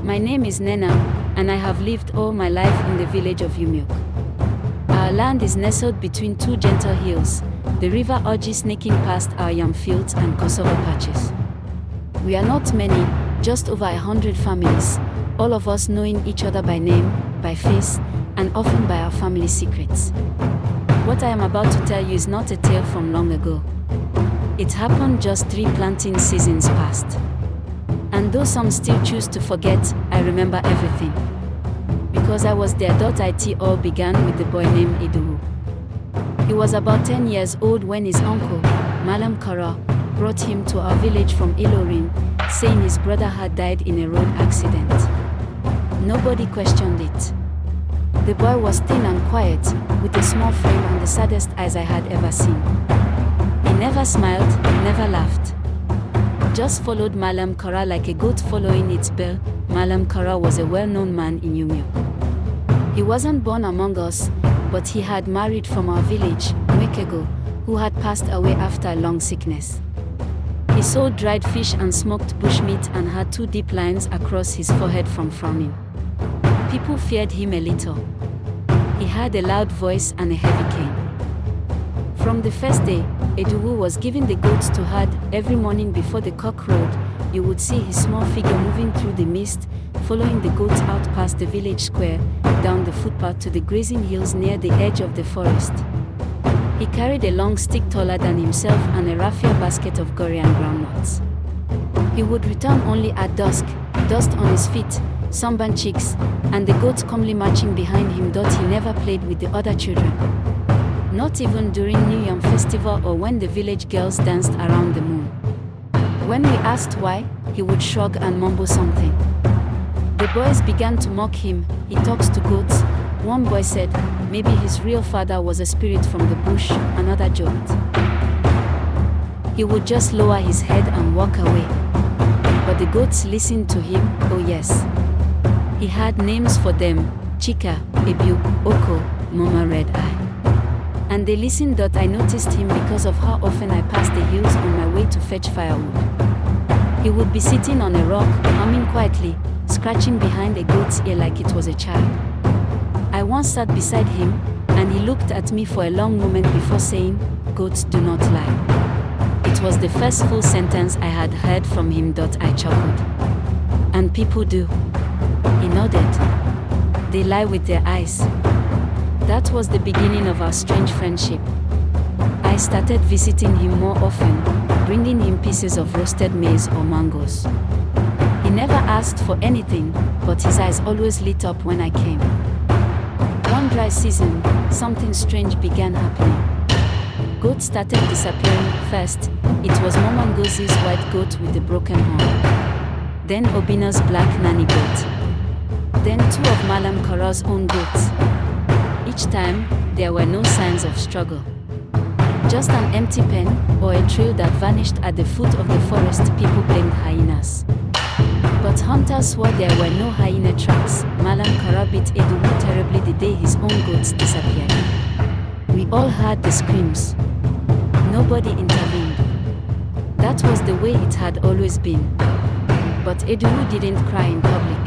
My name is Nena, and I have lived all my life in the village of Umuokwe. Our land is nestled between two gentle hills, the river Oji sneaking past our yam fields and cassava patches. We are not many, just over 100 families, all of us knowing each other by name, by face, and often by our family secrets. What I am about to tell you is not a tale from long ago. It happened just 3 planting seasons past. And though some still choose to forget, I remember everything. Because I was there. It all began with a boy named Idowu. He was about 10 years old when his uncle, Malam Kara, brought him to our village from Ilorin, saying his brother had died in a road accident. Nobody questioned it. The boy was thin and quiet, with a small frame and the saddest eyes I had ever seen. He never smiled, never laughed. Just followed Malam Kara like a goat following its bell. Malam Kara was a well-known man in Umuokwe. He wasn't born among us, but he had married from our village, Mwekego, who had passed away after a long sickness. He sold dried fish and smoked bushmeat and had 2 deep lines across his forehead from frowning. People feared him a little. He had a loud voice and a heavy cane. From the first day, Idowu was given the goats to herd. Every morning before the cock crowed, you would see his small figure moving through the mist, following the goats out past the village square, down the footpath to the grazing hills near the edge of the forest. He carried a long stick taller than himself and a raffia basket of gori and groundnuts. He would return only at dusk, dust on his feet, sunburned cheeks, and the goats calmly marching behind him. He never played with the other children. Not even during New Yam festival or when the village girls danced around the moon. When we asked why, he would shrug and mumble something. The boys began to mock him. He talks to goats. One boy said, maybe his real father was a spirit from the bush. Another joked. He would just lower his head and walk away. But the goats listened to him. Oh yes. He had names for them: Chika, Ebu, Oko, Mama Red Eye. And they listened. I noticed him because of how often I passed the hills on my way to fetch firewood. He would be sitting on a rock, humming quietly, scratching behind a goat's ear like it was a child. I once sat beside him, and he looked at me for a long moment before saying, "Goats do not lie." It was the first full sentence I had heard from him. I chuckled. And people do. He nodded. They lie with their eyes. That was the beginning of our strange friendship. I started visiting him more often, bringing him pieces of roasted maize or mangoes. He never asked for anything, but his eyes always lit up when I came. One dry season, something strange began happening. Goats started disappearing. First, it was Mama Ngozi's white goat with a broken horn. Then Obina's black nanny goat. Then 2 of Malam Kara's own goats. Each time, there were no signs of struggle. Just an empty pen, or a trail that vanished at the foot of the forest. People blamed hyenas. But hunters swore there were no hyena tracks. Malam Kara beat Idowu terribly the day his own goats disappeared. We all heard the screams. Nobody intervened. That was the way it had always been. But Idowu didn't cry in public.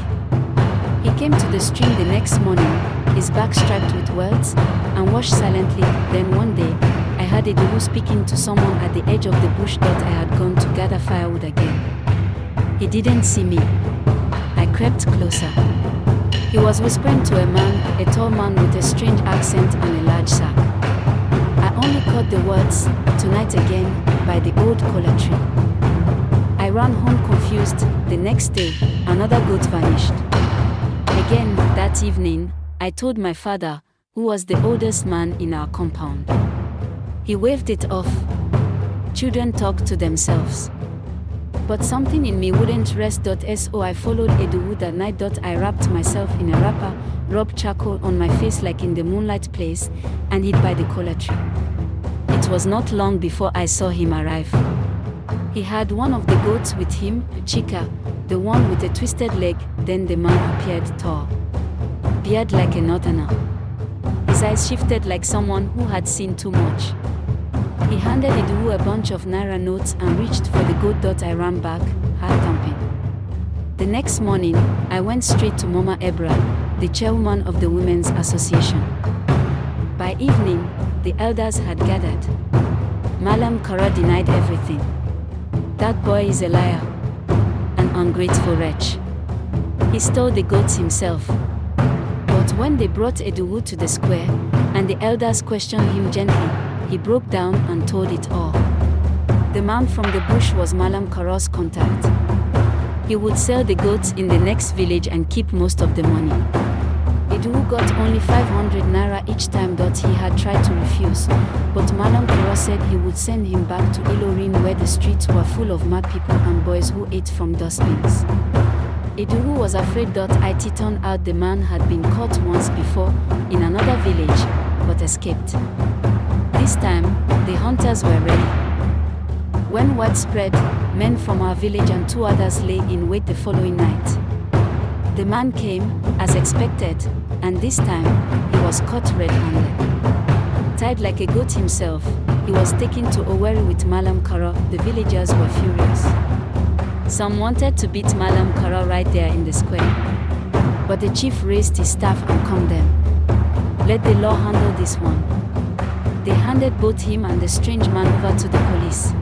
He came to the stream the next morning, his back striped with welts, and washed silently. Then one day, I heard Idowu speaking to someone at the edge of the bush. I had gone to gather firewood again. He didn't see me. I crept closer. He was whispering to a man, a tall man with a strange accent and a large sack. I only caught the words, "Tonight again," by the old kola tree. I ran home confused. The next day, another goat vanished. Again, that evening, I told my father, who was the oldest man in our compound. He waved it off. Children talk to themselves. But something in me wouldn't rest. So I followed Idowu that night. I wrapped myself in a wrapper, rubbed charcoal on my face like in the moonlight place, and hid by the kola tree. It was not long before I saw him arrive. He had one of the goats with him, Chika, the one with a twisted leg. Then the man appeared tall, beard like a northerner. His eyes shifted like someone who had seen too much. He handed Idowu a bunch of naira notes and reached for the goat. I ran back, heart thumping. The next morning, I went straight to Mama Ebra, the chairwoman of the Women's Association. By evening, the elders had gathered. Malam Kara denied everything. That boy is a liar, an ungrateful wretch. He stole the goats himself. But when they brought Idowu to the square, and the elders questioned him gently, he broke down and told it all. The man from the bush was Malam Kara's contact. He would sell the goats in the next village and keep most of the money. Idowu got only 500 naira each time that he had tried to refuse, but Malam Kara said he would send him back to Ilorin where the streets were full of mad people and boys who ate from dustbins. Idowu was afraid that it turned out the man had been caught once before in another village, but escaped. This time, the hunters were ready. When word spread, men from our village and 2 others lay in wait the following night. The man came, as expected, and this time, he was caught red-handed. Tied like a goat himself, he was taken to Owerri with Malam Kara. The villagers were furious. Some wanted to beat Malam Kara right there in the square. But the chief raised his staff and calmed them. Let the law handle this one. They handed both him and the strange man over to the police.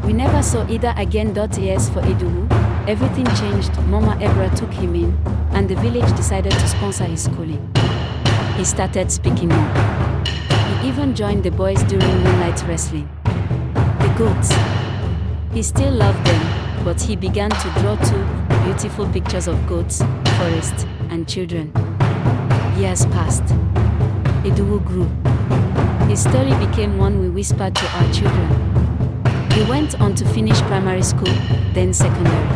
We never saw either again. As for Idowu, everything changed. Mama Ebra took him in, and the village decided to sponsor his schooling. He started speaking more. He even joined the boys during moonlight wrestling. The goats. He still loved them, but he began to draw 2 beautiful pictures of goats, forest, and children. Years passed. Idowu grew. His story became one we whispered to our children. He went on to finish primary school, then secondary.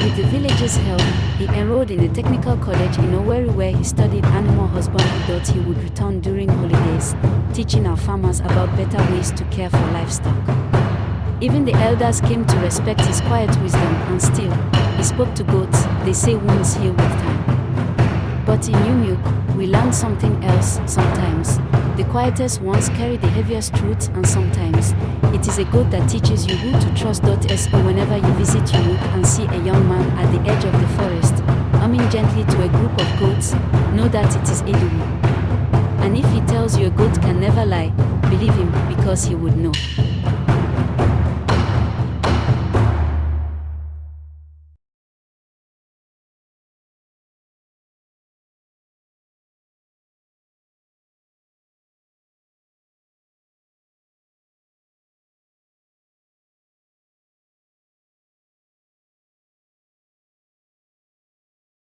With the village's help, he enrolled in a technical college in Owerri where he studied animal husbandry. He would return during holidays, teaching our farmers about better ways to care for livestock. Even the elders came to respect his quiet wisdom, and still, he spoke to goats. They say wounds heal with time. But in Umuokwe, we learned something else. Sometimes, the quietest ones carry the heaviest truths, and sometimes, it is a goat that teaches you who to trust. So whenever you visit Umuokwe and see a young man at the edge of the forest, humming gently to a group of goats, know that it is Idowu. And if he tells you a goat can never lie, believe him, because he would know.